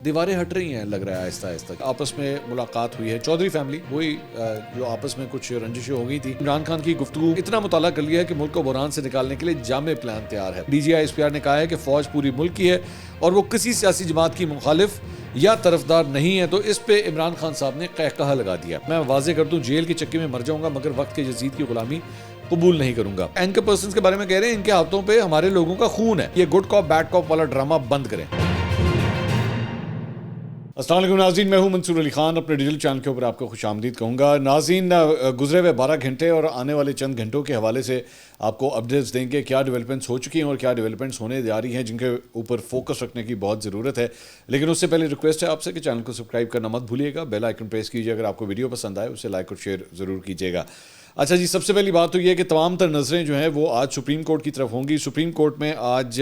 دیواریں ہٹ رہی ہیں لگ رہا ہے آہستہ آہستہ. آپس میں ملاقات ہوئی ہے, چودھری فیملی وہی جو آپس میں کچھ رنجشیں ہو گئی تھی. عمران خان کی گفتگو اتنا مطالعہ کر لیا ہے کہ ملک کو بحران سے نکالنے کے لیے جامع پلان تیار ہے. D G I S P R نے کہا ہے کہ فوج پوری ملک کی ہے اور وہ کسی سیاسی جماعت کی مخالف یا طرفدار نہیں ہے, تو اس پہ عمران خان صاحب نے قہقہہ لگا دیا. میں واضح کر دوں, جیل کی چکی میں مر جاؤں گا مگر وقت کے یزید کی غلامی قبول نہیں کروں گا. اینکر پرسنز کے بارے میں کہہ رہے ہیں ان کے ہاتھوں پہ ہمارے لوگوں کا خون ہے, یہ گڈ کاپ بیڈ کاپ والا ڈرامہ بند کریں. السلام علیکم ناظرین, میں ہوں منصور علی خان, اپنے ڈیجیٹل چینل کے اوپر آپ کو خوش آمدید کہوں گا. ناظرین, گزرے ہوئے 12 گھنٹے اور آنے والے چند گھنٹوں کے حوالے سے آپ کو اپڈیٹس دیں گے, کیا ڈیولپمنٹس ہو چکی ہیں اور کیا ڈیولپمنٹس ہونے جا رہی ہیں جن کے اوپر فوکس رکھنے کی بہت ضرورت ہے. لیکن اس سے پہلے ریکویسٹ ہے آپ سے کہ چینل کو سبسکرائب کرنا مت بھولیے گا, بیل آئیکن پریس کیجیے. اگر آپ کو ویڈیو پسند آئے اسے لائک اور شیئر ضرور کیجیے گا. اچھا جی, سب سے پہلی بات تو یہ ہے کہ تمام تر نظریں جو ہیں وہ آج سپریم کورٹ کی طرف ہوں گی. سپریم کورٹ میں آج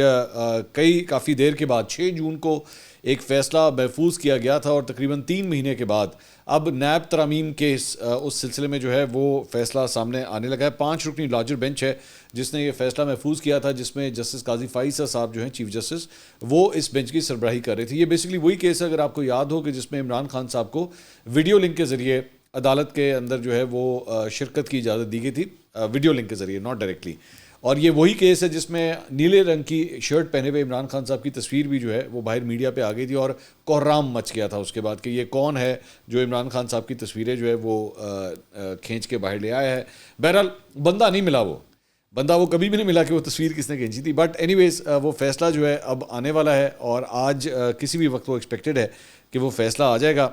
کافی دیر کے بعد 6 جون کو ایک فیصلہ محفوظ کیا گیا تھا اور تقریباً 3 مہینے کے بعد اب نیب ترامیم کے اس سلسلے میں جو ہے وہ فیصلہ سامنے آنے لگا ہے. 5 رکنی لارجر بینچ ہے جس نے یہ فیصلہ محفوظ کیا تھا, جس میں جسٹس قاضی فائز صاحب جو ہیں چیف جسٹس, وہ اس بینچ کی سربراہی کر رہے تھے. یہ بیسکلی وہی کیس ہے, اگر آپ کو یاد ہو, کہ جس میں عمران خان صاحب کو ویڈیو لنک کے ذریعے عدالت کے اندر جو ہے وہ شرکت کی اجازت دی گئی تھی, ویڈیو لنک کے ذریعے, ناٹ ڈائریکٹلی. اور یہ وہی کیس ہے جس میں نیلے رنگ کی شرٹ پہنے ہوئے عمران خان صاحب کی تصویر بھی جو ہے وہ باہر میڈیا پہ آ گئی تھی اور کوہرام مچ گیا تھا اس کے بعد کہ یہ کون ہے جو عمران خان صاحب کی تصویریں جو ہے وہ کھینچ کے باہر لے آیا ہے. بہرحال بندہ نہیں ملا, وہ کبھی بھی نہیں ملا کہ وہ تصویر کس نے کھینچی تھی. بٹ اینی ویز وہ فیصلہ جو ہے اب آنے والا ہے اور آج کسی بھی وقت وہ ایکسپیکٹڈ ہے کہ وہ فیصلہ آ جائے گا.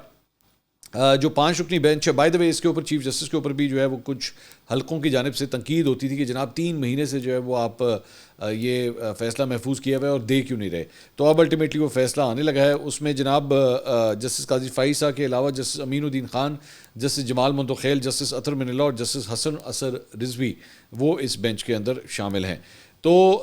جو 5 رکنی بینچ ہے, بائی دا وے اس کے اوپر چیف جسٹس کے اوپر بھی جو ہے وہ کچھ حلقوں کی جانب سے تنقید ہوتی تھی کہ جناب 3 مہینے سے جو ہے وہ آپ یہ فیصلہ محفوظ کیا ہوا ہے اور دے کیوں نہیں رہے. تو اب الٹیمیٹلی وہ فیصلہ آنے لگا ہے. اس میں جناب جسٹس قاضی فائز صاحب کے علاوہ جسٹس امین الدین خان, جسٹس جمال منتخیل, جسٹس اطہر من اللہ اور جسٹس حسن اثر رضوی وہ اس بینچ کے اندر شامل ہیں. تو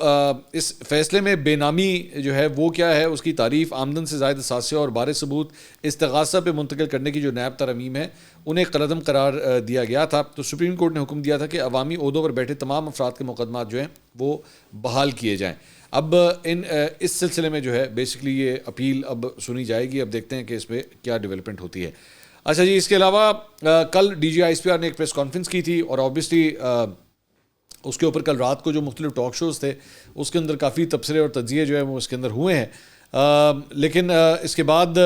اس فیصلے میں بے نامی جو ہے وہ کیا ہے, اس کی تعریف, آمدن سے زائد اثاثے اور بارے ثبوت استغاثہ پہ منتقل کرنے کی جو نیب ترامیم ہے انہیں قلعدم قرار دیا گیا تھا. تو سپریم کورٹ نے حکم دیا تھا کہ عوامی عہدوں پر بیٹھے تمام افراد کے مقدمات جو ہیں وہ بحال کیے جائیں. اب اس سلسلے میں جو ہے بیسکلی یہ اپیل اب سنی جائے گی. اب دیکھتے ہیں کہ اس پہ کیا ڈیولپمنٹ ہوتی ہے. اچھا جی, اس کے علاوہ کل D G I S P R نے ایک پریس کانفرنس کی تھی اور آبویسلی اس کے اوپر کل رات کو جو مختلف ٹاک شوز تھے اس کے اندر کافی تبصرے اور تجزیے جو ہیں وہ اس کے اندر ہوئے ہیں. لیکن اس کے بعد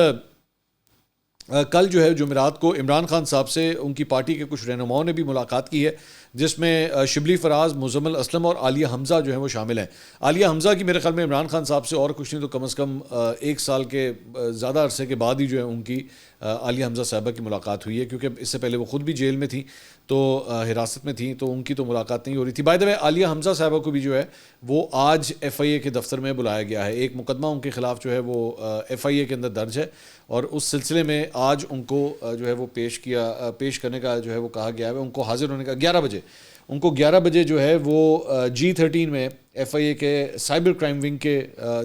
کل جو ہے جمعرات کو عمران خان صاحب سے ان کی پارٹی کے کچھ رہنماؤں نے بھی ملاقات کی ہے, جس میں شبلی فراز, مزمل اسلم اور عالیہ حمزہ جو ہیں وہ شامل ہیں. عالیہ حمزہ کی میرے خیال میں عمران خان صاحب سے اور کچھ نہیں تو کم از کم 1 سال کے زیادہ عرصے کے بعد ہی جو ہے ان کی عالیہ حمزہ صاحبہ کی ملاقات ہوئی ہے, کیونکہ اس سے پہلے وہ خود بھی جیل میں تھیں تو حراست میں تھیں, تو ان کی تو ملاقات نہیں ہو رہی تھی. بائی دا وے عالیہ حمزہ صاحبہ کو بھی جو ہے وہ آج ایف آئی اے کے دفتر میں بلایا گیا ہے. ایک مقدمہ ان کے خلاف جو ہے وہ ایف آئی اے کے اندر درج ہے اور اس سلسلے میں آج ان کو جو ہے وہ پیش کرنے کا جو ہے وہ کہا گیا ہے. ان کو حاضر ہونے کا 11 بجے جو ہے وہ G13 میں ایف آئی اے کے سائبر کرائم ونگ کے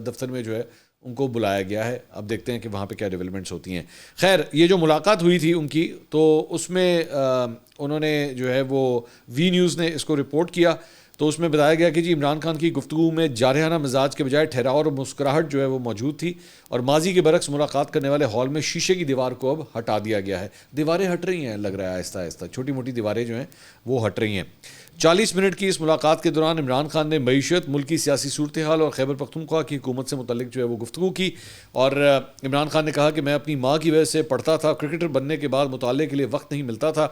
دفتر میں جو ہے ان کو بلایا گیا ہے. اب دیکھتے ہیں کہ وہاں پہ کیا ڈیولپمنٹس ہوتی ہیں. خیر, یہ جو ملاقات ہوئی تھی ان کی, تو اس میں انہوں نے جو ہے وہ وی نیوز نے اس کو رپورٹ کیا, تو اس میں بتایا گیا کہ جی عمران خان کی گفتگو میں جارحانہ مزاج کے بجائے ٹھہراؤ اور مسکراہٹ جو ہے وہ موجود تھی, اور ماضی کے برعکس ملاقات کرنے والے ہال میں شیشے کی دیوار کو اب ہٹا دیا گیا ہے. دیواریں ہٹ رہی ہیں لگ رہا ہے آہستہ آہستہ, چھوٹی موٹی دیواریں جو ہیں وہ ہٹ رہی ہیں. 40 منٹ کی اس ملاقات کے دوران عمران خان نے معیشت, ملکی سیاسی صورتحال اور خیبر پختونخوا کی حکومت سے متعلق جو ہے وہ گفتگو کی. اور عمران خان نے کہا کہ میں اپنی ماں کی وجہ سے پڑھتا تھا, کرکٹر بننے کے بعد مطالعے کے لیے وقت نہیں ملتا تھا,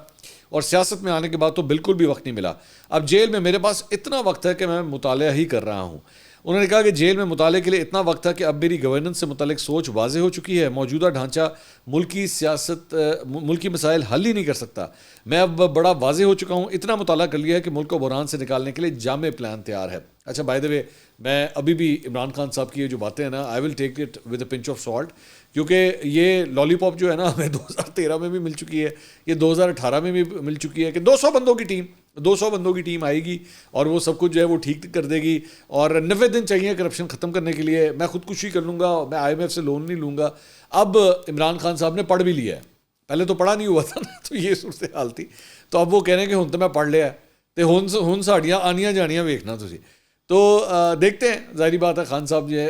اور سیاست میں آنے کے بعد تو بالکل بھی وقت نہیں ملا. اب جیل میں میرے پاس اتنا وقت ہے کہ میں مطالعہ ہی کر رہا ہوں. انہوں نے کہا کہ جیل میں مطالعے کے لیے اتنا وقت تھا کہ اب میری گورننس سے متعلق سوچ واضح ہو چکی ہے. موجودہ ڈھانچہ ملکی مسائل حل ہی نہیں کر سکتا. میں اب بڑا واضح ہو چکا ہوں, اتنا مطالعہ کر لیا ہے کہ ملک کو بحران سے نکالنے کے لیے جامع پلان تیار ہے. اچھا, بائی دا وے میں ابھی بھی عمران خان صاحب کی یہ جو باتیں ہیں نا, I will take it with a pinch of salt, کیونکہ یہ لالی پاپ جو ہے نا ہمیں 2013 میں بھی مل چکی ہے, یہ 2018 میں بھی مل چکی ہے کہ 200 بندوں کی ٹیم آئے گی اور وہ سب کچھ جو ہے وہ ٹھیک کر دے گی, اور 90 دن چاہیے کرپشن ختم کرنے کے لیے, میں خودکشی کر لوں گا, میں آئی ایم ایف سے لون نہیں لوں گا. اب عمران خان صاحب نے پڑھ بھی لیا ہے, پہلے تو پڑھا نہیں ہوا تھا نا, تو یہ صورتحال تھی. تو اب وہ کہہ رہے ہیں کہ ہن تو میں پڑھ لیا ہے, تو ہن ساڑیاں آنیاں جانیاں ویکھنا تسی. تو دیکھتے ہیں, ظاہری بات ہے خان صاحب جو ہے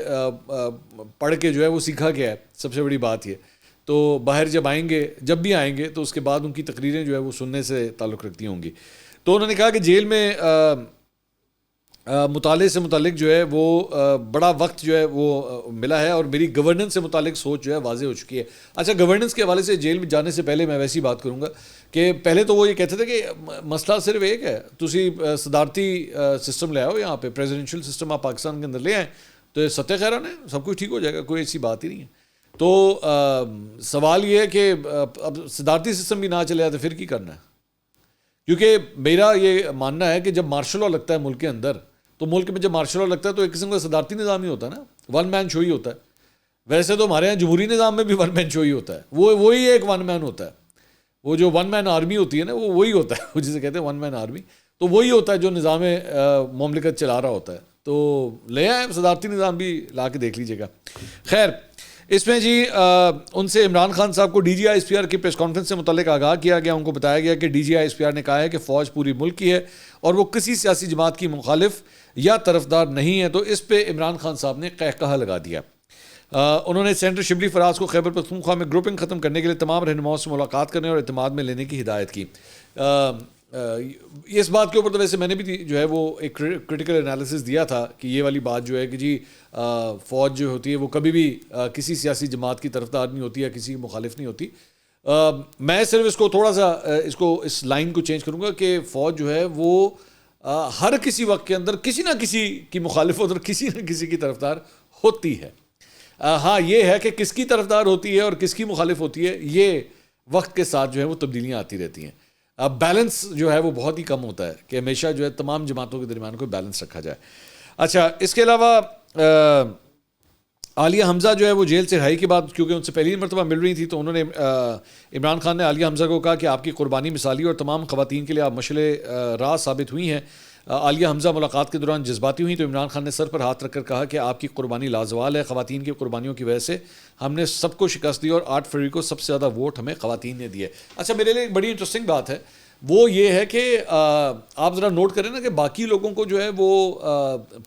پڑھ کے جو ہے وہ سیکھا کیا ہے, سب سے بڑی بات یہ. تو باہر جب آئیں گے, جب بھی آئیں گے تو اس کے بعد ان کی تقریریں جو ہے وہ سننے سے تعلق رکھتی ہوں گی. تو انہوں نے کہا کہ جیل میں مطالعے سے متعلق جو ہے وہ بڑا وقت جو ہے وہ ملا ہے, اور میری گورننس سے متعلق سوچ جو ہے واضح ہو چکی ہے. اچھا, گورننس کے حوالے سے جیل میں جانے سے پہلے میں ویسی بات کروں گا کہ پہلے تو وہ یہ کہتے تھے کہ مسئلہ صرف ایک ہے, تسی صدارتی سسٹم لے آؤ یہاں پہ, پریزیڈنشل سسٹم آپ پاکستان کے اندر لے آئیں تو ستہ خیران ہے, سب کچھ ٹھیک ہو جائے گا, کوئی ایسی بات ہی نہیں ہے. تو سوال یہ ہے کہ اب صدارتی سسٹم بھی نہ چلے تو پھر کی کرنا ہے, کیونکہ میرا یہ ماننا ہے کہ جب مارشل لا لگتا ہے ملک کے اندر, تو ملک میں جب مارشل لا لگتا ہے تو ایک قسم کا صدارتی نظام ہی ہوتا ہے نا, ون مین شو ہی ہوتا ہے. ویسے تو ہمارے یہاں جمہوری نظام میں بھی ون مین شو ہی ہوتا ہے, وہی ایک ون مین ہوتا ہے. وہ جو ون مین آرمی ہوتی ہے نا, وہ وہی ہوتا ہے, وہ جسے کہتے ہیں ون مین آرمی, تو وہی ہوتا ہے جو نظام مملکت چلا رہا ہوتا ہے. تو لے آئیں صدارتی نظام بھی لا کے دیکھ لیجیے گا. خیر, اس میں جی ان سے عمران خان صاحب کو D G I S P R کی پریس کانفرنس سے متعلق آگاہ کیا گیا. ان کو بتایا گیا کہ D G I S P R نے کہا ہے کہ فوج پوری ملک کی ہے اور وہ کسی سیاسی جماعت کی مخالف یا طرفدار نہیں ہے. تو اس پہ عمران خان صاحب نے قہقہہ لگا دیا. انہوں نے سینٹر شبلی فراز کو خیبر پختونخوا میں گروپنگ ختم کرنے کے لیے تمام رہنماؤں سے ملاقات کرنے اور اعتماد میں لینے کی ہدایت کی. اس بات کے اوپر تو ویسے میں نے بھی جو ہے وہ ایک کرٹیکل انالیسس دیا تھا کہ یہ والی بات جو ہے کہ جی فوج جو ہوتی ہے وہ کبھی بھی کسی سیاسی جماعت کی طرفدار نہیں ہوتی یا کسی کی مخالف نہیں ہوتی. میں صرف اس کو تھوڑا سا اس لائن کو چینج کروں گا کہ فوج جو ہے وہ ہر کسی وقت کے اندر کسی نہ کسی کی مخالفت اور کسی نہ کسی کی طرفدار ہوتی ہے. ہاں, یہ ہے کہ کس کی طرفدار ہوتی ہے اور کس کی مخالف ہوتی ہے, یہ وقت کے ساتھ جو ہے وہ تبدیلیاں آتی رہتی ہیں. بیلنس جو ہے وہ بہت ہی کم ہوتا ہے کہ ہمیشہ جو ہے تمام جماعتوں کے درمیان کوئی بیلنس رکھا جائے. اچھا, اس کے علاوہ عالیہ حمزہ جو ہے وہ جیل سے رہائی کے بعد, کیونکہ ان سے پہلی مرتبہ مل رہی تھی, تو انہوں نے عمران خان نے عالیہ حمزہ کو کہا کہ آپ کی قربانی مثالی اور تمام خواتین کے لیے آپ مشعل راہ ثابت ہوئی ہیں. عالیہ حمزہ ملاقات کے دوران جذباتی ہوئی تو عمران خان نے سر پر ہاتھ رکھ کر کہا کہ آپ کی قربانی لازوال ہے. خواتین کی قربانیوں کی وجہ سے ہم نے سب کو شکست دی اور 8 فروری کو سب سے زیادہ ووٹ ہمیں خواتین نے دیے. اچھا, میرے لیے ایک بڑی انٹرسٹنگ بات ہے وہ یہ ہے کہ آپ ذرا نوٹ کریں نا کہ باقی لوگوں کو جو ہے وہ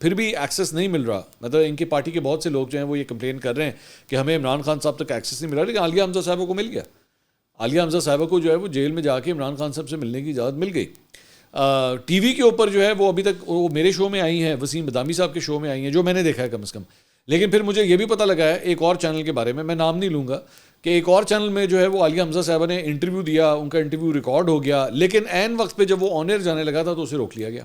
پھر بھی ایکسیس نہیں مل رہا. مطلب ان کی پارٹی کے بہت سے لوگ جو ہیں وہ یہ کمپلین کر رہے ہیں کہ ہمیں عمران خان صاحب تک ایکسیس نہیں مل رہا, لیکن عالیہ حمزہ صاحبہ کو مل گیا. عالیہ حمزہ صاحبہ کو جو ہے وہ جیل میں جا کے عمران خان صاحب سے ملنے کی اجازت مل گئی. ٹی وی کے اوپر جو ہے وہ ابھی تک وہ میرے شو میں آئی ہیں, وسیم بدامی صاحب کے شو میں آئی ہیں, جو میں نے دیکھا ہے کم از کم. لیکن پھر مجھے یہ بھی پتہ لگا ہے ایک اور چینل کے بارے میں نام نہیں لوں گا, کہ ایک اور چینل میں جو ہے وہ عالیہ حمزہ صاحبہ نے انٹرویو دیا, ان کا انٹرویو ریکارڈ ہو گیا, لیکن عین وقت پہ جب وہ آن ایئر جانے لگا تھا تو اسے روک لیا گیا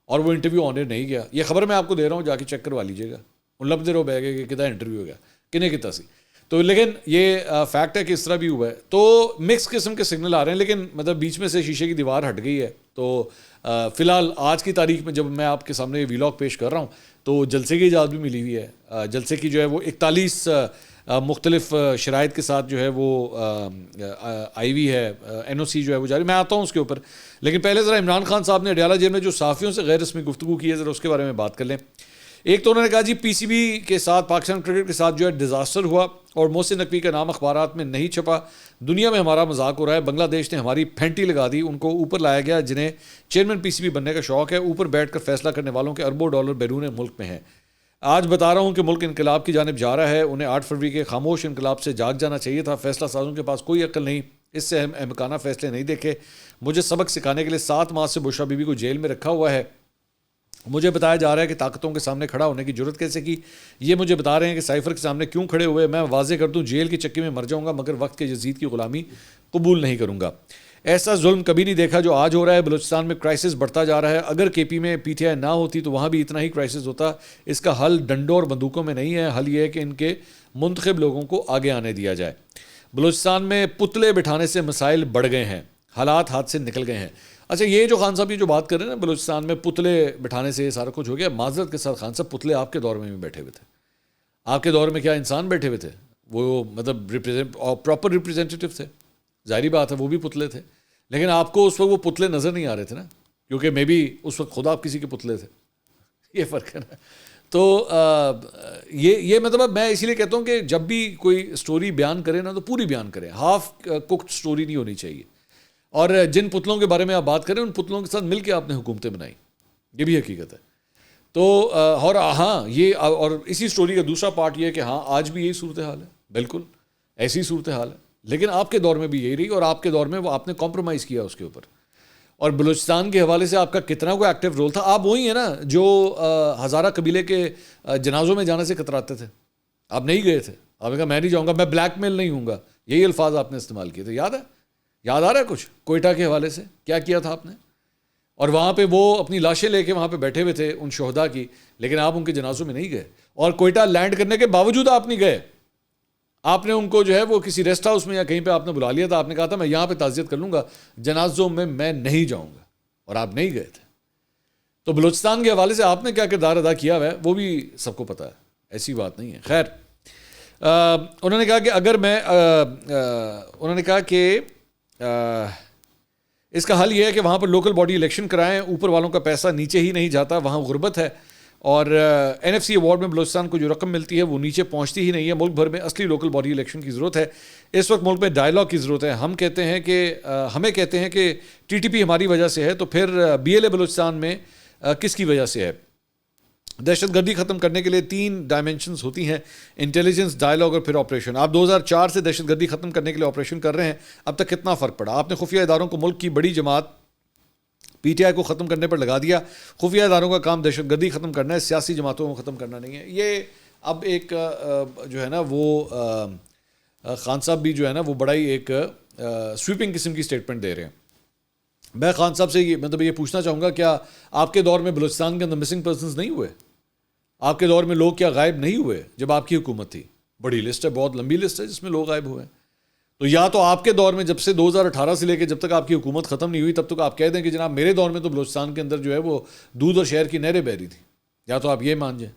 اور وہ انٹرویو آن ایئر نہیں گیا. یہ خبر میں آپ کو دے رہا ہوں, جا کے چیک کروا لیجیے گا. ان لب دے رہو بہ گئے کہ کتا انٹرویو ہو گیا, کنے کتا سی. تو لیکن یہ فیکٹ ہے کہ اس طرح بھی ہوا ہے. تو مکس قسم کے سگنل آ رہے ہیں, لیکن مطلب بیچ میں سے شیشے کی دیوار ہٹ گئی ہے. تو فی الحال آج کی تاریخ میں جب میں آپ کے سامنے یہ ویلاگ پیش کر رہا ہوں تو جلسے کی اجازت بھی ملی ہوئی ہے. جلسے کی جو ہے وہ 41 مختلف شرائط کے ساتھ جو ہے وہ آئی ہوئی ہے, این او سی جو ہے وہ جاری. میں آتا ہوں اس کے اوپر, لیکن پہلے ذرا عمران خان صاحب نے اڈیالہ جیل میں جو صحافیوں سے غیر رسمی گفتگو کی ہے ذرا اس کے بارے میں بات کر لیں. ایک تو انہوں نے کہا جی پی سی بی کے ساتھ پاکستان کرکٹ کے ساتھ جو ہے ڈیزاسٹر ہوا اور محسن نقوی کا نام اخبارات میں نہیں چھپا, دنیا میں ہمارا مذاق ہو رہا ہے, بنگلہ دیش نے ہماری پھینٹی لگا دی, ان کو اوپر لایا گیا جنہیں چیئرمین پی سی بی بننے کا شوق ہے, اوپر بیٹھ کر فیصلہ کرنے والوں کے اربوں ڈالر بیرون ملک میں ہیں. آج بتا رہا ہوں کہ ملک انقلاب کی جانب جا رہا ہے, انہیں 8 فروری کے خاموش انقلاب سے جاگ جانا چاہیے تھا. فیصلہ سازوں کے پاس کوئی عقل نہیں, اس سے احمقانہ فیصلے نہیں دیکھے. مجھے سبق سکھانے کے لیے 7 ماہ سے بشرا بی بی کو جیل میں رکھا ہوا ہے. مجھے بتایا جا رہا ہے کہ طاقتوں کے سامنے کھڑا ہونے کی جرت کیسے کی. یہ مجھے بتا رہے ہیں کہ سائفر کے سامنے کیوں کھڑے ہوئے. میں واضح کر دوں, جیل کی چکی میں مر جاؤں گا مگر وقت کے یزید کی غلامی قبول نہیں کروں گا. ایسا ظلم کبھی نہیں دیکھا جو آج ہو رہا ہے. بلوچستان میں کرائسس بڑھتا جا رہا ہے. اگر کے پی میں پی ٹی آئی نہ ہوتی تو وہاں بھی اتنا ہی کرائسس ہوتا. اس کا حل ڈنڈوں اور بندوقوں میں نہیں ہے, حل یہ ہے کہ ان کے منتخب لوگوں کو آگے آنے دیا جائے. بلوچستان میں پتلے بٹھانے سے مسائل بڑھ گئے ہیں, حالات ہاتھ سے نکل گئے ہیں. اچھا, یہ جو خان صاحب یہ جو بات کر رہے ہیں نا بلوچستان میں پتلے بٹھانے سے یہ سارا کچھ ہو گیا, معذرت کے ساتھ خان صاحب پتلے آپ کے دور میں بھی بیٹھے ہوئے تھے. آپ کے دور میں کیا انسان بیٹھے ہوئے تھے؟ وہ مطلب پراپر ریپرزینٹیو تھے, ظاہری بات ہے وہ بھی پتلے تھے, لیکن آپ کو اس وقت وہ پتلے نظر نہیں آ رہے تھے نا, کیونکہ مے بی اس وقت خود آپ کسی کے پتلے تھے. یہ فرق ہے نا. تو یہ مطلب میں اسی لیے کہتا ہوں کہ جب بھی کوئی اسٹوری بیان کرے نا تو پوری بیان کریں, ہاف کوکڈ اسٹوری نہیں ہونی چاہیے. اور جن پتلوں کے بارے میں آپ بات کریں ان پتلوں کے ساتھ مل کے آپ نے حکومتیں بنائی, یہ بھی حقیقت ہے. تو اور ہاں یہ اور اسی سٹوری کا دوسرا پارٹ یہ ہے کہ ہاں آج بھی یہی صورتحال ہے، بالکل ایسی صورتحال ہے، لیکن آپ کے دور میں بھی یہی رہی، اور آپ کے دور میں وہ آپ نے کمپرومائز کیا اس کے اوپر. اور بلوچستان کے حوالے سے آپ کا کتنا کوئی ایکٹیو رول تھا؟ آپ وہی ہیں نا جو ہزارہ قبیلے کے جنازوں میں جانے سے کتراتے تھے. آپ نہیں گئے تھے، آپ نے کہا میں نہیں جاؤں گا، میں بلیک میل نہیں ہوں گا، یہی الفاظ آپ نے استعمال کیے تھے. یاد ہے؟ یاد آ رہا ہے کچھ کوئٹہ کے حوالے سے کیا کیا تھا آپ نے؟ اور وہاں پہ وہ اپنی لاشیں لے کے وہاں پہ بیٹھے ہوئے تھے ان شہداء کی، لیکن آپ ان کے جنازوں میں نہیں گئے. اور کوئٹہ لینڈ کرنے کے باوجود آپ نہیں گئے. آپ نے ان کو جو ہے وہ کسی ریسٹ ہاؤس میں یا کہیں پہ آپ نے بلا لیا تھا، آپ نے کہا تھا میں یہاں پہ تعزیت کر لوں گا، جنازوں میں نہیں جاؤں گا، اور آپ نہیں گئے تھے. تو بلوچستان کے حوالے سے آپ نے کیا کردار ادا کیا ہوا ہے وہ بھی سب کو پتہ ہے، ایسی بات نہیں ہے. خیر انہوں نے کہا کہ اگر میں انہوں نے کہا کہ اس کا حل یہ ہے کہ وہاں پر لوکل باڈی الیکشن کرائیں، اوپر والوں کا پیسہ نیچے ہی نہیں جاتا، وہاں غربت ہے، اور این ایف سی ایوارڈ میں بلوچستان کو جو رقم ملتی ہے وہ نیچے پہنچتی ہی نہیں ہے. ملک بھر میں اصلی لوکل باڈی الیکشن کی ضرورت ہے. اس وقت ملک میں ڈائلاگ کی ضرورت ہے. ہمیں کہتے ہیں کہ ٹی ٹی پی ہماری وجہ سے ہے، تو پھر بی ایل اے بلوچستان میں کس کی وجہ سے ہے؟ دہشت گردی ختم کرنے کے لیے 3 ڈائمینشنز ہوتی ہیں، انٹیلیجنس، ڈائلاگ اور پھر آپریشن. آپ 2004 سے دہشت گردی ختم کرنے کے لیے آپریشن کر رہے ہیں، اب تک کتنا فرق پڑا؟ آپ نے خفیہ اداروں کو ملک کی بڑی جماعت پی ٹی آئی کو ختم کرنے پر لگا دیا. خفیہ اداروں کا کام دہشت گردی ختم کرنا ہے، سیاسی جماعتوں کو ختم کرنا نہیں ہے. یہ اب ایک جو ہے نا وہ خان صاحب بھی جو ہے نا وہ بڑا ہی ایک سویپنگ قسم کی سٹیٹمنٹ دے رہے ہیں. میں خان صاحب سے یہ پوچھنا چاہوں گا، کیا آپ کے دور میں بلوچستان کے اندر مسنگ پرسنز نہیں ہوئے؟ آپ کے دور میں لوگ کیا غائب نہیں ہوئے جب آپ کی حکومت تھی؟ بڑی لسٹ ہے، بہت لمبی لسٹ ہے جس میں لوگ غائب ہوئے. تو یا تو آپ کے دور میں جب سے 2018 سے لے کے جب تک آپ کی حکومت ختم نہیں ہوئی تب تک آپ کہہ دیں کہ جناب میرے دور میں تو بلوچستان کے اندر جو ہے وہ دودھ اور شہر کی نہریں بہ رہی تھی، یا تو آپ یہ مان جائیں.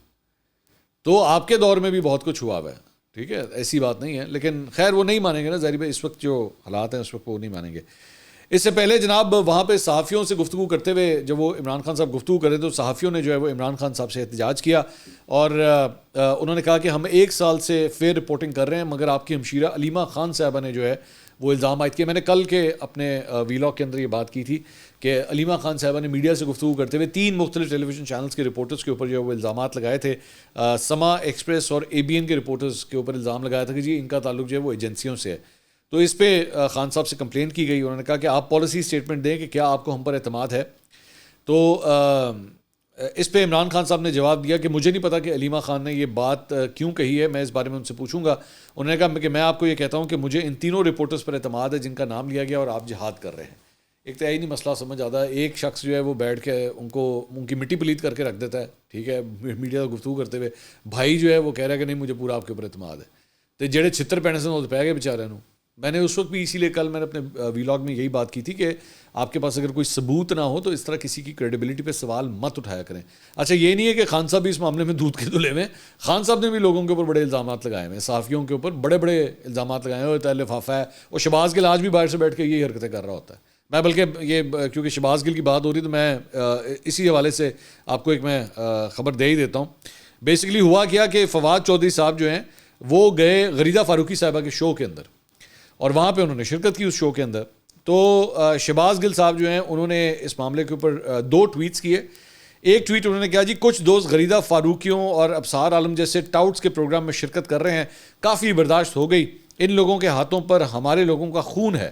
تو آپ کے دور میں بھی بہت کچھ ہوا ہے، ٹھیک ہے، ایسی بات نہیں ہے. لیکن خیر وہ نہیں مانیں گے نا، ظاہر ہے اس وقت جو حالات ہیں اس وقت وہ نہیں مانیں گے. اس سے پہلے جناب وہاں پہ صحافیوں سے گفتگو کرتے ہوئے جب وہ عمران خان صاحب گفتگو کر رہے تو صحافیوں نے جو ہے وہ عمران خان صاحب سے احتجاج کیا، اور انہوں نے کہا کہ ہم 1 سال سے فیئر رپورٹنگ کر رہے ہیں، مگر آپ کی ہمشیرہ علیمہ خان صاحبہ نے جو ہے وہ الزام عائد کیا. میں نے کل کے اپنے ویلاگ کے اندر یہ بات کی تھی کہ علیمہ خان صاحبہ نے میڈیا سے گفتگو کرتے ہوئے 3 مختلف ٹیلی ویژن چینلز کے رپورٹرز کے اوپر جو ہے وہ الزامات لگائے تھے. سما، ایکسپریس اور اے بی این کے رپورٹرز کے اوپر الزام لگایا تھا کہ جی ان کا تعلق جو ہے وہ ایجنسیوں سے ہے. تو اس پہ خان صاحب سے کمپلینٹ کی گئی. انہوں نے کہا کہ آپ پالیسی سٹیٹمنٹ دیں کہ کیا آپ کو ہم پر اعتماد ہے. تو اس پہ عمران خان صاحب نے جواب دیا کہ مجھے نہیں پتا کہ علیمہ خان نے یہ بات کیوں کہی ہے، میں اس بارے میں ان سے پوچھوں گا. انہوں نے کہا کہ میں آپ کو یہ کہتا ہوں کہ مجھے ان تینوں رپورٹرز پر اعتماد ہے جن کا نام لیا گیا اور آپ جہاد کر رہے ہیں. ایک تو نہیں مسئلہ سمجھ آتا ہے، ایک شخص جو ہے وہ بیٹھ کے ان کی مٹی پلیت کر کے رکھ دیتا ہے، ٹھیک ہے، میڈیا سے گفتگو کرتے ہوئے. بھائی جو ہے وہ کہہ رہا ہے کہ نہیں مجھے پورا آپ کے اوپر اعتماد ہے. تو جڑے چھتر پینے سے وہ پہ گئے بیچارے نوں. میں نے اس وقت بھی اسی لیے کل میں نے اپنے ویلاگ میں یہی بات کی تھی کہ آپ کے پاس اگر کوئی ثبوت نہ ہو تو اس طرح کسی کی کریڈیبلٹی پہ سوال مت اٹھایا کریں. اچھا یہ نہیں ہے کہ خان صاحب بھی اس معاملے میں دودھ کے دھلے میں، خان صاحب نے بھی لوگوں کے اوپر بڑے الزامات لگائے ہوئے ہیں، صحافیوں کے اوپر بڑے بڑے الزامات لگائے ہوئے ہیں. لفافہ ہے، اور شہباز گل آج بھی باہر سے بیٹھ کے یہی حرکتیں کر رہا ہوتا ہے. میں بلکہ یہ کیونکہ شہباز گل کی بات ہو رہی تو میں اسی حوالے سے آپ کو ایک میں خبر دے ہی دیتا ہوں. بیسیکلی ہوا کیا کہ فواد چودھری صاحب جو ہیں وہ گئے غریدہ فاروقی صاحبہ کے شو کے اندر، اور وہاں پہ انہوں نے شرکت کی اس شو کے اندر. تو شہباز گل صاحب جو ہیں انہوں نے اس معاملے کے اوپر 2 ٹویٹس کیے. ایک ٹویٹ انہوں نے کہا جی کچھ دوست غریدہ فاروقیوں اور ابصار عالم جیسے ٹاؤٹس کے پروگرام میں شرکت کر رہے ہیں، کافی برداشت ہو گئی، ان لوگوں کے ہاتھوں پر ہمارے لوگوں کا خون ہے.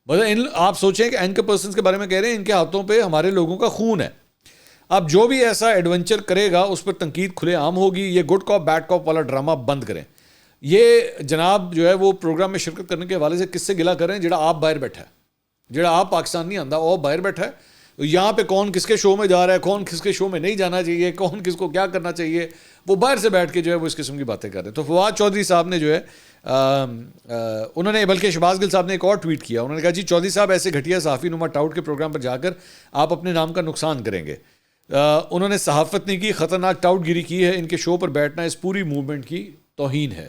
آپ سوچیں کہ اینکر پرسنز کے بارے میں کہہ رہے ہیں ان کے ہاتھوں پہ ہمارے لوگوں کا خون ہے. اب جو بھی ایسا ایڈونچر کرے گا اس پر تنقید کھلے عام ہوگی. یہ گڈ کاپ بیڈ کاپ والا ڈرامہ بند کریں. یہ جناب جو ہے وہ پروگرام میں شرکت کرنے کے حوالے سے کس سے گلا کر رہے ہیں؟ جڑا آپ باہر بیٹھا ہے، جڑا آپ پاکستان نہیں آندا وہ باہر بیٹھا ہے. یہاں پہ کون کس کے شو میں جا رہا ہے، کون کس کے شو میں نہیں جانا چاہیے، کون کس کو کیا کرنا چاہیے، وہ باہر سے بیٹھ کے جو ہے وہ اس قسم کی باتیں کر رہے ہیں. تو فواد چودھری صاحب نے جو ہے انہوں نے، بلکہ شہباز گل صاحب نے ایک اور ٹویٹ کیا. انہوں نے کہا جی چودھری صاحب ایسے گھٹیا صحافی نما ٹاؤٹ کے پروگرام پر جا کر آپ اپنے نام کا نقصان کریں گے. انہوں نے صحافت نہیں کی، خطرناک ٹاؤٹ گیری کی ہے. ان کے شو پر بیٹھنا اس پوری موومنٹ کی توہین ہے.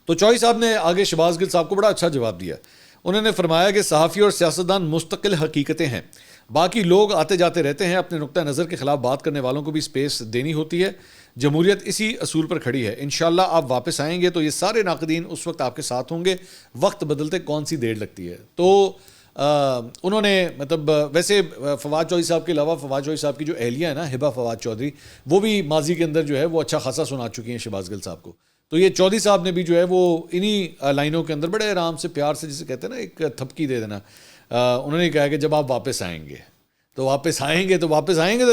تو چوہدری صاحب نے آگے شہباز گل صاحب کو بڑا اچھا جواب دیا. انہوں نے فرمایا کہ صحافی اور سیاستدان مستقل حقیقتیں ہیں، باقی لوگ آتے جاتے رہتے ہیں، اپنے نقطہ نظر کے خلاف بات کرنے والوں کو بھی سپیس دینی ہوتی ہے. جمہوریت اسی اصول پر کھڑی ہے. انشاءاللہ آپ واپس آئیں گے تو یہ سارے ناقدین اس وقت آپ کے ساتھ ہوں گے. وقت بدلتے کون سی دیر لگتی ہے. تو انہوں نے مطلب ویسے فواد چودھری صاحب کے علاوہ فواد چودھری صاحب کی جو اہلیہ ہے نا ہبا فواد چودھری، وہ بھی ماضی کے اندر جو ہے وہ اچھا خاصا سنا چکی ہیں شہباز گل صاحب کو. تو یہ چودھری صاحب نے بھی جو ہے وہ انہی لائنوں کے اندر بڑے آرام سے پیار سے جسے کہتے ہیں نا ایک تھپکی دے دینا، انہوں نے کہا کہ جب آپ واپس آئیں گے تو واپس آئیں گے تو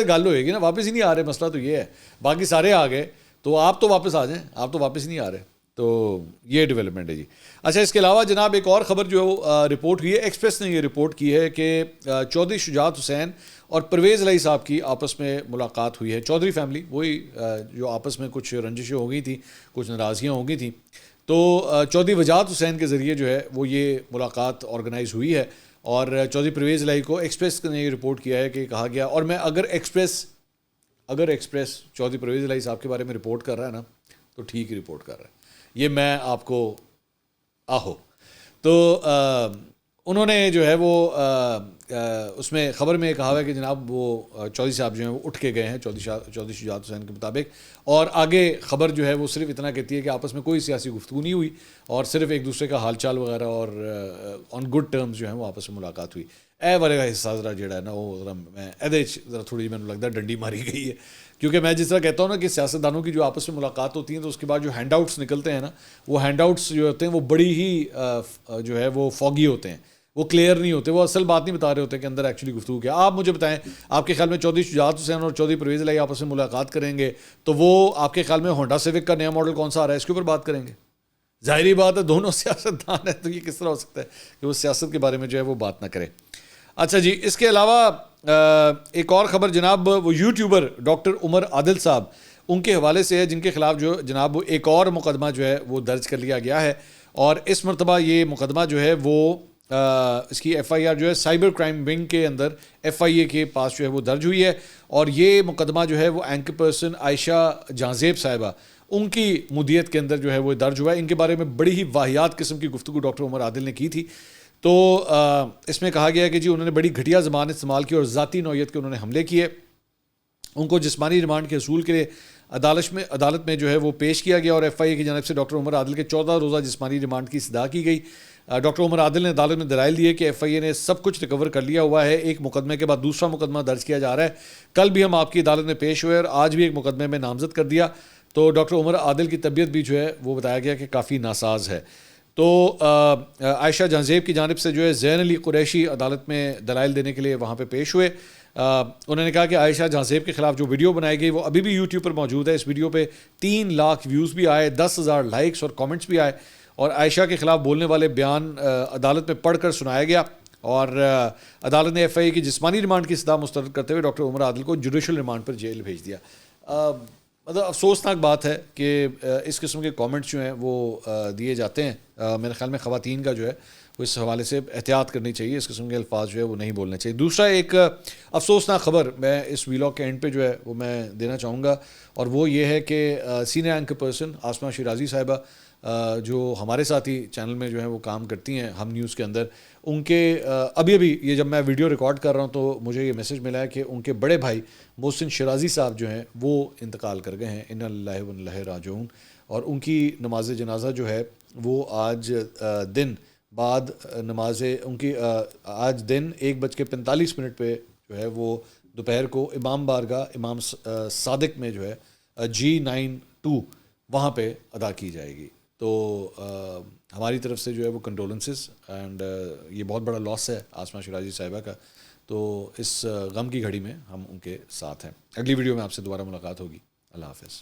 گل ہوئے گی نا. واپس ہی نہیں آ رہے، مسئلہ تو یہ ہے. باقی سارے آ گئے تو آپ تو واپس آ جائیں، آپ تو واپس نہیں آ رہے. تو یہ ڈیولپمنٹ ہے جی. اچھا، اس کے علاوہ جناب ایک اور خبر جو ہے وہ رپورٹ ہوئی ہے، ایکسپریس نے یہ رپورٹ کی ہے کہ چودھری شجاعت حسین اور پرویز الہی صاحب کی آپس میں ملاقات ہوئی ہے. چودھری فیملی وہی جو آپس میں کچھ رنجشیں ہو گئی تھیں، کچھ ناراضگیاں ہو گئی تھیں، تو چودھری وجاہت حسین کے ذریعے جو ہے وہ یہ ملاقات آرگنائز ہوئی ہے. اور چودھری پرویز الہی کو ایکسپریس نے یہ رپورٹ کیا ہے کہ کہا گیا، اور میں اگر ایکسپریس چودھری پرویز الہی صاحب کے بارے میں رپورٹ کر رہا ہے نا تو ٹھیک ہی رپورٹ کر رہا ہے. یہ میں آپ کو تو انہوں نے جو ہے وہ اس میں خبر میں کہا ہے کہ جناب وہ چودھری صاحب جو ہیں وہ اٹھ کے گئے ہیں چودھری شجاعت حسین کے مطابق. اور آگے خبر جو ہے وہ صرف اتنا کہتی ہے کہ آپس میں کوئی سیاسی گفتگو نہیں ہوئی اور صرف ایک دوسرے کا حال چال وغیرہ اور آن گڈ ٹرمز جو ہیں وہ آپس میں ملاقات ہوئی. اے والے کا حصہ ذرا جڑا ہے نا وہ ذرا میں ذرا تھوڑی میں لگتا ہے ڈنڈی ماری گئی ہے. کیونکہ میں جس طرح کہتا ہوں نا کہ سیاستدانوں کی جو آپس میں ملاقات ہوتی ہیں تو اس کے بعد جو ہینڈ آؤٹس نکلتے ہیں نا، وہ ہینڈ آؤٹس جو ہوتے ہیں وہ بڑی ہی جو ہے وہ فوگی ہوتے ہیں، وہ کلیئر نہیں ہوتے، وہ اصل بات نہیں بتا رہے ہوتے کہ اندر ایکچولی گفتگو کیا. آپ مجھے بتائیں، آپ کے خیال میں چودھری شجاعت حسین اور چودھری پرویز الہی آپس میں ملاقات کریں گے تو وہ آپ کے خیال میں ہونڈا سیوک کا نیا ماڈل کون سا آ رہا ہے اس کے اوپر بات کریں گے؟ ظاہری بات ہے دونوں سیاستدان ہیں، تو یہ کس طرح ہو سکتا ہے کہ وہ سیاست کے بارے میں جو ہے وہ بات نہ کریں. اچھا جی، اس کے علاوہ ایک اور خبر جناب وہ یوٹیوبر ڈاکٹر عمر عادل صاحب ان کے حوالے سے ہے، جن کے خلاف جو جناب وہ ایک اور مقدمہ جو ہے وہ درج کر لیا گیا ہے. اور اس مرتبہ یہ مقدمہ جو ہے وہ اس کی ایف آئی آر جو ہے سائبر کرائم ونگ کے اندر ایف آئی اے کے پاس جو ہے وہ درج ہوئی ہے. اور یہ مقدمہ جو ہے وہ اینکر پرسن عائشہ جہاں صاحبہ ان کی مدیت کے اندر جو ہے وہ درج ہوا ہے. ان کے بارے میں بڑی ہی واہیات قسم کی گفتگو ڈاکٹر عمر عادل نے کی تھی. تو اس میں کہا گیا ہے کہ جی انہوں نے بڑی گھٹیا زبان استعمال کی اور ذاتی نوعیت کے انہوں نے حملے کیے. ان کو جسمانی ریمانڈ کے حصول کے لیے عدالت میں جو ہے وہ پیش کیا گیا اور ایف آئی اے کی جانب سے ڈاکٹر عمر عادل کے 14 روزہ جسمانی ریمانڈ کی استدعا کی گئی. ڈاکٹر عمر عادل نے عدالت میں دلائل دیے کہ ایف آئی اے نے سب کچھ ریکور کر لیا ہوا ہے، ایک مقدمے کے بعد دوسرا مقدمہ درج کیا جا رہا ہے. کل بھی ہم آپ کی عدالت میں پیش ہوئے اور آج بھی ایک مقدمے میں نامزد کر دیا. تو ڈاکٹر عمر عادل کی طبیعت بھی جو ہے وہ بتایا گیا کہ کافی ناساز ہے. تو عائشہ جہاں کی جانب سے جو ہے زین علی قریشی عدالت میں دلائل دینے کے لیے وہاں پہ پیش ہوئے. انہوں نے کہا کہ عائشہ جہاں کے خلاف جو ویڈیو بنائی گئی وہ ابھی بھی یوٹیوب پر موجود ہے. اس ویڈیو پہ 3 لاکھ ویوز بھی آئے، 10,000 لائکس اور کامنٹس بھی آئے اور عائشہ کے خلاف بولنے والے بیان عدالت میں پڑھ کر سنایا گیا. اور عدالت نے ایف آئی اے کی جسمانی ریمانڈ کی استدعا مسترد کرتے ہوئے ڈاکٹر عمر عادل کو جوڈیشل ریمانڈ پر جیل بھیج دیا. مطلب افسوسناک بات ہے کہ اس قسم کے کامنٹس جو ہیں وہ دیے جاتے ہیں. میرے خیال میں خواتین کا جو ہے وہ اس حوالے سے احتیاط کرنی چاہیے، اس قسم کے الفاظ جو ہے وہ نہیں بولنے چاہیے. دوسرا ایک افسوسناک خبر میں اس ویلاگ کے اینڈ پہ جو ہے وہ میں دینا چاہوں گا، اور وہ یہ ہے کہ senior anchor person Asma Shirazi صاحبہ جو ہمارے ساتھ ہی چینل میں جو ہے وہ کام کرتی ہیں ہم نیوز کے اندر، ان کے ابھی یہ جب میں ویڈیو ریکارڈ کر رہا ہوں تو مجھے یہ میسج ملا ہے کہ ان کے بڑے بھائی محسن شیرازی صاحب جو ہیں وہ انتقال کر گئے ہیں، انا للہ و انا الیہ راجعون. اور ان کی نماز جنازہ جو ہے وہ آج دن بعد ان کی آج دن 1:45 پہ جو ہے وہ دوپہر کو امام بارگاہ امام صادق میں جو ہے G92 وہاں پہ ادا کی جائے گی. تو ہماری طرف سے جو ہے وہ کنڈولنسز اینڈ یہ بہت بڑا لاس ہے آسمہ شیرازی صاحبہ کا. تو اس غم کی گھڑی میں ہم ان کے ساتھ ہیں. اگلی ویڈیو میں آپ سے دوبارہ ملاقات ہوگی. اللہ حافظ.